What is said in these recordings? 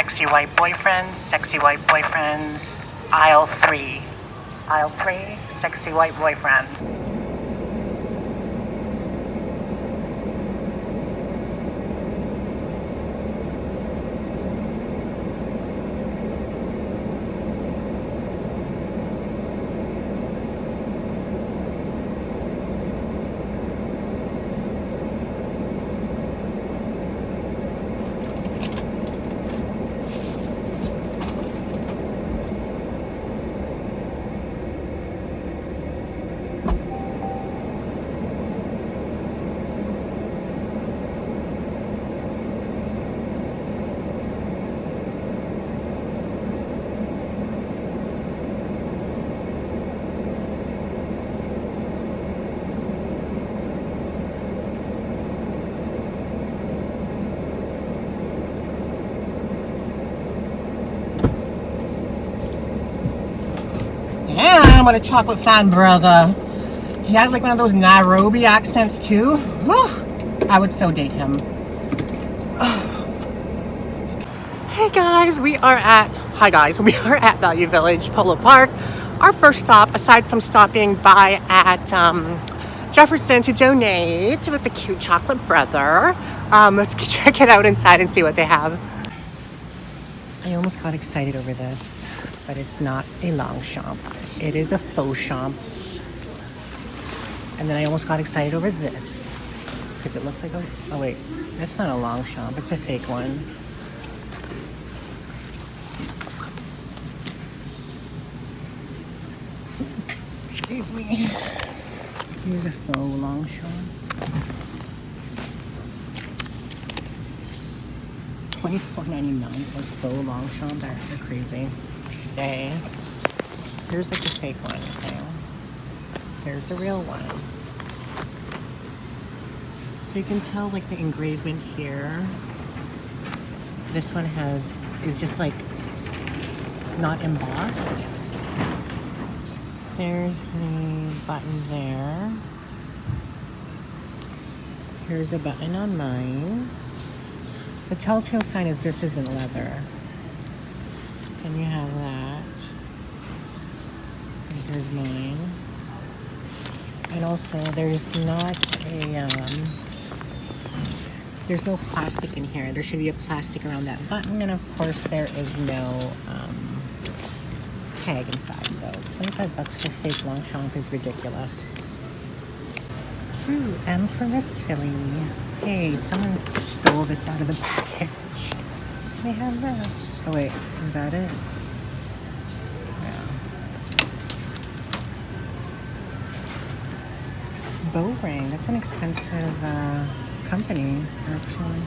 Sexy white boyfriends, aisle 3. Aisle 3, sexy white boyfriends. Damn, what a chocolate fan, brother. He had like one of those Nairobi accents too. Whew. I would so date him. Hey guys, we are at Value Village Polo Park. Our first stop, aside from stopping by at Jefferson to donate with the cute chocolate brother. Let's check it out inside and see what they have. I almost got excited over this, but it's not a Longchamp. It is a faux champ. And then I almost got excited over this because it looks like a, oh wait, that's not a Longchamp, it's a fake one. Excuse me. Here's a faux Longchamp. $24.99 for faux Longchamp. They're crazy. Yay. Here's like the fake one. Okay. Here's the real one. So you can tell like the engravement here. This one is just like not embossed. There's the button there. Here's a button on mine. The telltale sign is this isn't leather. Then you have that. And here's mine. And also there's not a, there's no plastic in here. There should be a plastic around that button. And of course there is no tag inside. So $25 for fake Longchamp is ridiculous. Ooh, M for Msfili. Hey, someone stole this out of the package. They have this. Oh wait, is that it? Yeah. Bow ring. That's an expensive company, actually.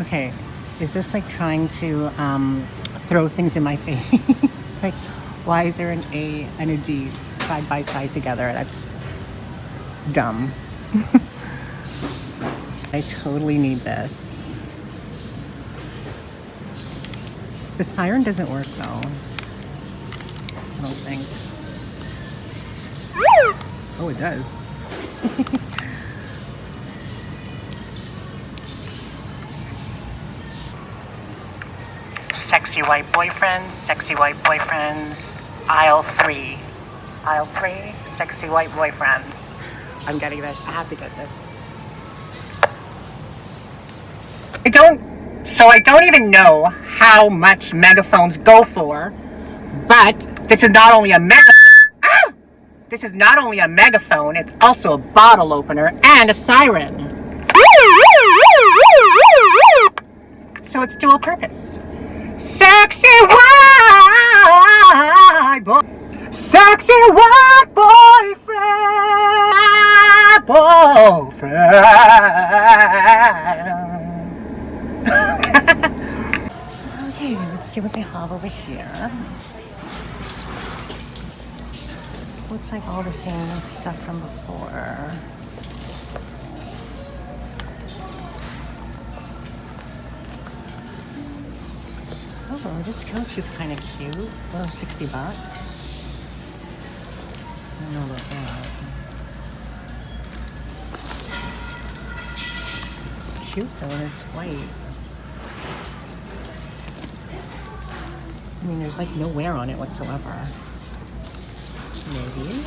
Okay, is this like trying to throw things in my face? Like, why is there an A and a D side by side together? That's dumb. I totally need this. The siren doesn't work though. I don't think. Oh, it does. Sexy white boyfriends, aisle 3. Aisle 3, sexy white boyfriends. I'm getting this. I have to get this. I don't even know how much megaphones go for, but this is not only a megaphone. This is not only a megaphone, it's also a bottle opener and a siren. So it's dual purpose. Sexy white boy, sexy white boyfriend. Okay, let's see what they have over here. Looks like all the same stuff from before. Oh, this couch is kind of cute. Oh, $60. don't know about that. It's cute though, and it's white. I mean, there's like no wear on it whatsoever. Maybe.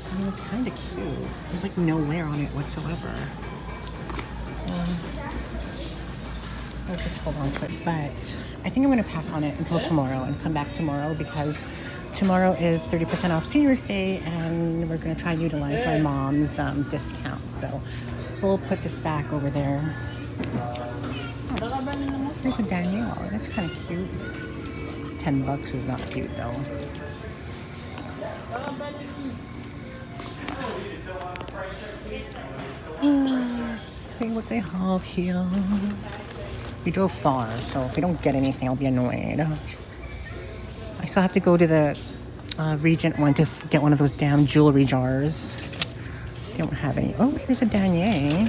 I mean, it's kind of cute. There's like no wear on it whatsoever. Let's just hold on to it. But I think I'm going to pass on it until tomorrow and come back tomorrow because tomorrow is 30% off Senior's Day and we're going to try and utilize my mom's discount. So we'll put this back over there. Oh, there's a Danielle. That's kind of cute. $10 is not cute though. Let's see what they have here. We drove far, so if we don't get anything, I'll be annoyed. I still have to go to the Regent one to get one of those damn jewelry jars. They don't have any. Oh, here's a denier.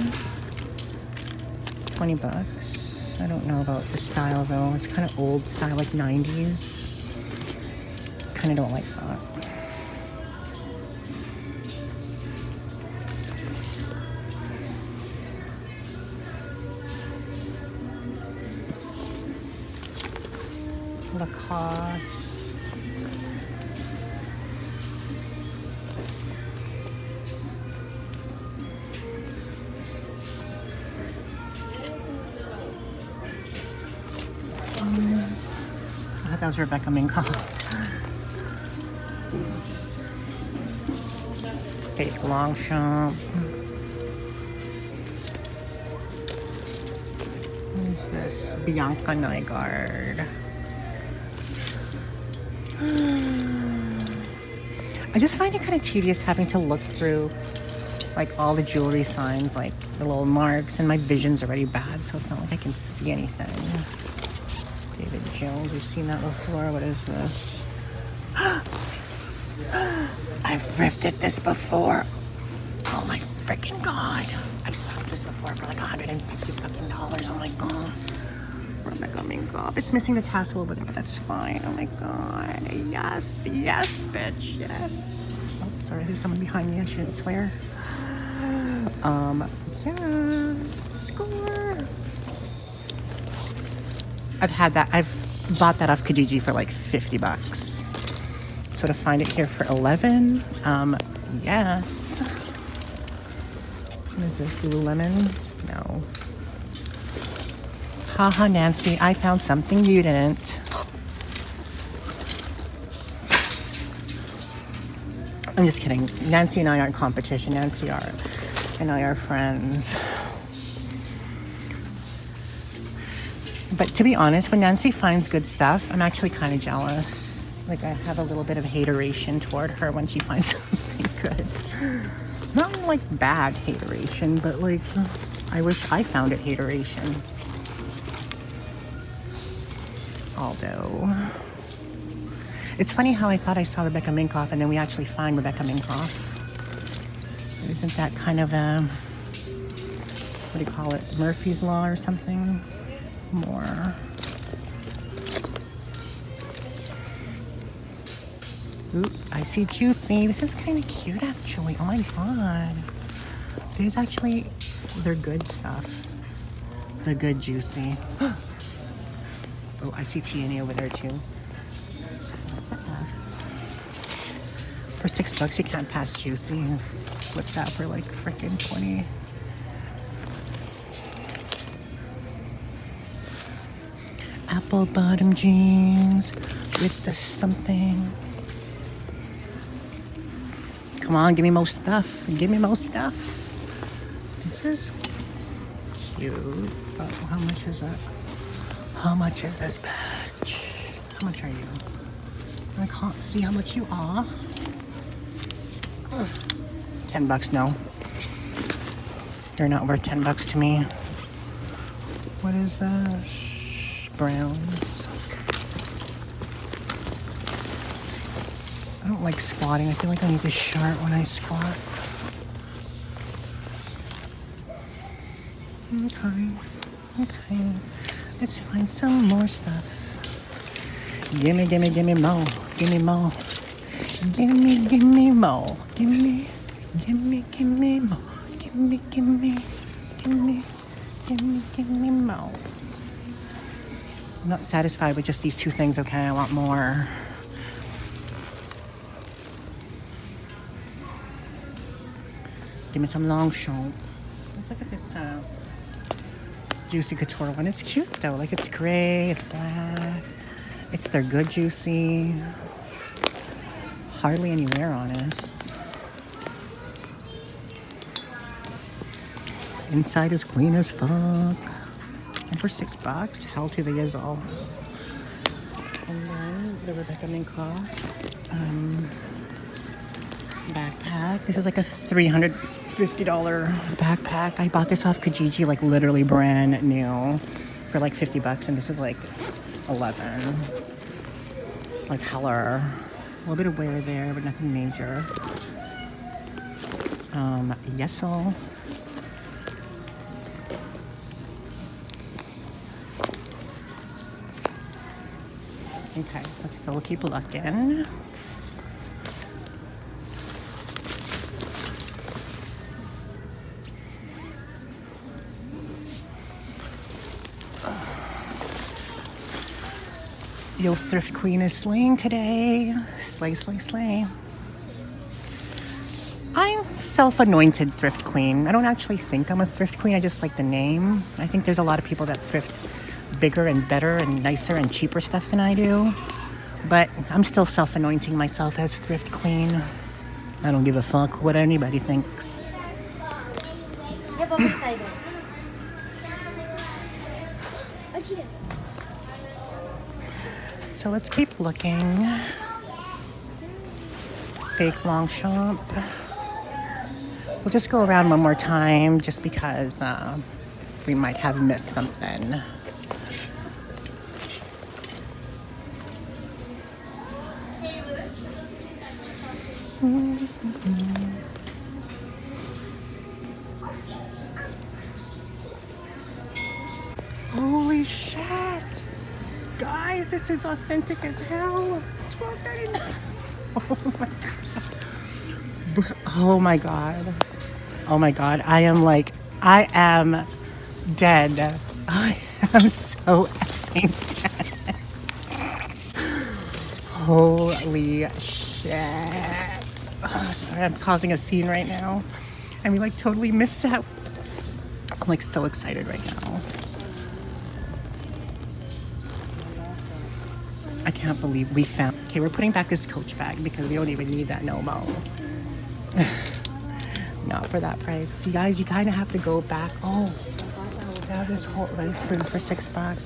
$20. I don't know about the style though. It's kind of old style, like 90s. Kind of don't like that. Lacoste. I thought that was Rebecca Minkoff. Fake Longchamp. What is this? Bianca Nygaard. I just find it kind of tedious having to look through like all the jewelry signs, like the little marks, and my vision's already bad, so it's not like I can see anything. David Jones, you've seen that before. What is this? I've thrifted this before. Oh my freaking god. I've sold this before for like $150. Oh my god. Rebecca Minkoff. It's missing the tassel over there, but that's fine. Oh my god. Yes, yes, bitch, yes. Oh, sorry, there's someone behind me. I shouldn't swear. Yeah. Score. I've bought that off Kijiji for like $50. So to find it here for 11, yes. What is this, Lululemon? No. Haha, Nancy, I found something you didn't. I'm just kidding. Nancy and I aren't competition. Nancy and I are friends. But to be honest, when Nancy finds good stuff, I'm actually kind of jealous. Like, I have a little bit of hateration toward her when she finds something good. Not like bad hateration, but like, I wish I found it hateration. Although, it's funny how I thought I saw Rebecca Minkoff and then we actually find Rebecca Minkoff. Isn't that kind of a, what do you call it, Murphy's Law or something? More. Oop, I see Juicy. This is kind of cute actually. Oh my god. There's actually, they're good stuff. The good Juicy. Oh, I see TNA over there too. For $6, you can't pass Juicy. Flip that for like freaking 20. Apple bottom jeans with the something. Come on, give me more stuff. Give me more stuff. This is cute. Oh, how much is that? How much is this badge? How much are you? I can't see how much you are. $10, no. You're not worth $10 to me. What is this? Browns. I don't like squatting. I feel like I need to shart when I squat. Okay. Okay. Let's find some more stuff. Gimme, gimme, gimme more. Gimme more. Gimme, gimme more. Gimme, gimme, gimme more. Gimme, gimme, gimme, gimme, gimme more. I'm not satisfied with just these two things, okay? I want more. Give me some Longchamp. Let's look at this Juicy Couture one. It's cute though. Like it's gray, it's black. It's their good Juicy. Hardly any wear on us. Inside is clean as fuck. And for $6, hell to the Yizzle. And then the Rebecca Minkoff backpack. This is like a $350 backpack. I bought this off Kijiji, like literally brand new for like $50, and this is like 11. Like hella. A little bit of wear there, but nothing major. Yesel. Okay, let's still keep looking. Yo, Thrift Queen is slaying today. Slay, slay, slay. I'm self-anointed Thrift Queen. I don't actually think I'm a Thrift Queen. I just like the name. I think there's a lot of people that thrift bigger and better and nicer and cheaper stuff than I do. But I'm still self-anointing myself as Thrift Queen. I don't give a fuck what anybody thinks. So let's keep looking. Fake Longchamp. We'll just go around one more time just because we might have missed something. Holy shit! Guys, this is authentic as hell. $12.99. Oh my god. Oh my god. I am dead. I am so effing dead. Holy shit. Oh, sorry, I'm causing a scene right now. And we like totally missed that. I'm like so excited right now. I can't believe we found. Okay, we're putting back this Coach bag because we don't even need that no more. Not for that price. You guys, you kind of have to go back. Oh, yeah, this whole right for $6.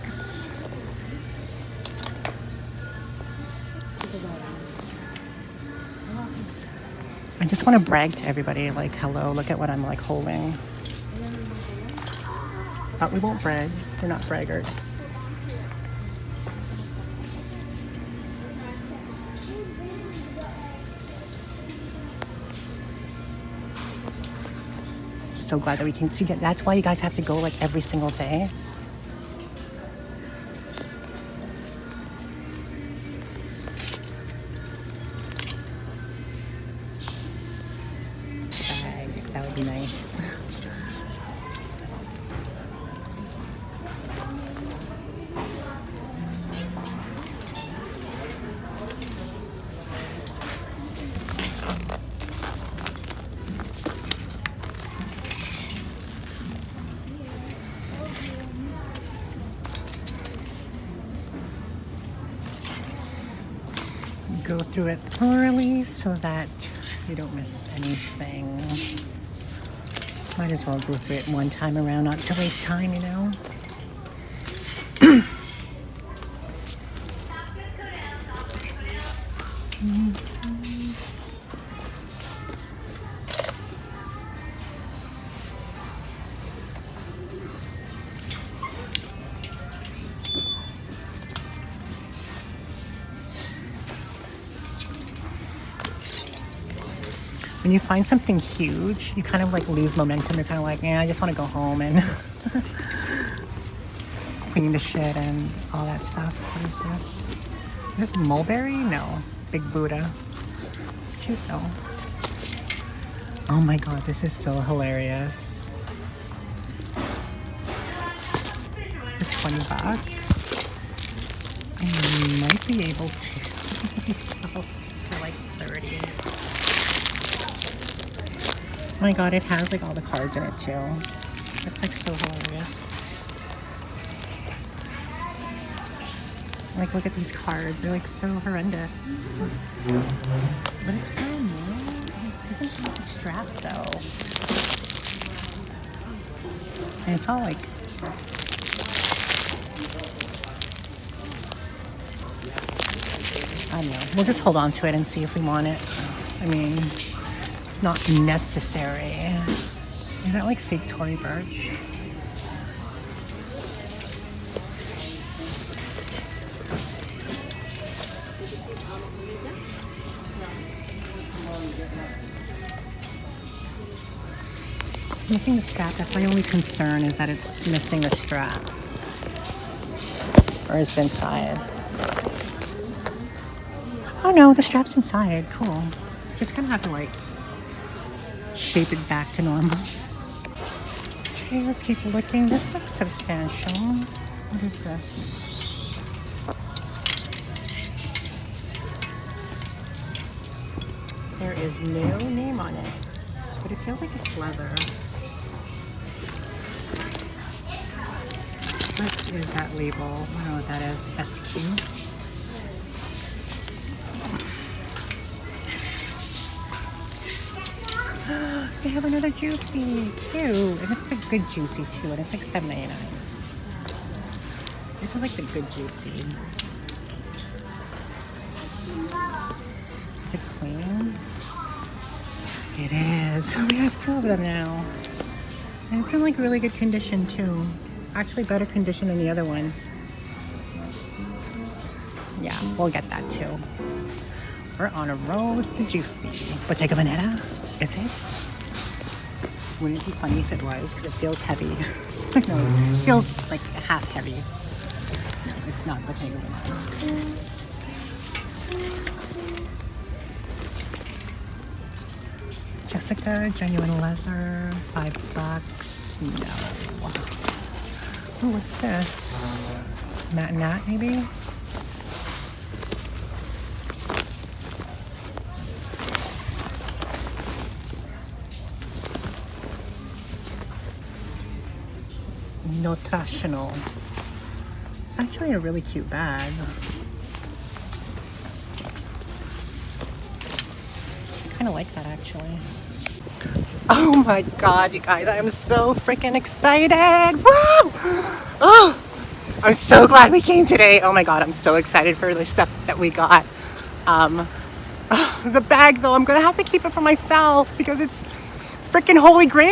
I just want to brag to everybody, like, hello, look at what I'm like holding. But we won't brag. We're not braggarts. So glad that we can see that. That's why you guys have to go like every single day. That would be nice. Go through it thoroughly so that you don't miss anything. Might as well go through it one time around, not to waste time, you know? When you find something huge, you kind of like lose momentum. You're kind of like, yeah, I just want to go home and clean the shit and all that stuff. What is this? Is this mulberry? No. Big Buddha. It's cute though. Oh my god, this is so hilarious. For 20 bucks. I might be able to sell this for like 30. Oh my god, it has like all the cards in it too. That's like so hilarious. Like, look at these cards. They're like so horrendous. But it's brand new. Isn't that the strap though? And it's all like... I don't know. We'll just hold on to it and see if we want it. I mean, it's not necessary. Is that like fake Tory Burch? It's missing the strap. That's my only concern, is that it's missing the strap. Or is it inside? Oh no, the strap's inside. Cool. Just gonna have to like shape it back to normal. Okay, let's keep looking. This looks substantial. What is this? There is no name on it, but it feels like it's leather. What is that label? I don't know what that is. SQ. They have another Juicy. Cute. And it's the good Juicy too. And it's like $7.99. This is like the good Juicy. Is it clean? It is. We have two of them now. And it's in like really good condition too. Actually better condition than the other one. Yeah, we'll get that too. We're on a roll with the Juicy. Bottega Veneta? Is it? Wouldn't it be funny if it was? Because it feels heavy. No, it feels like half heavy. No, it's not Bottega Veneta. Jessica, genuine leather, $5. No. Oh, what's this? Matte Nat, maybe? Notational. Actually a really cute bag. I kind of like that actually. Oh my god, you guys, I am so freaking excited! Woo! Oh, I'm so glad we came today. Oh my god, I'm so excited for the stuff that we got. The bag though, I'm gonna have to keep it for myself because it's freaking Holy Grail.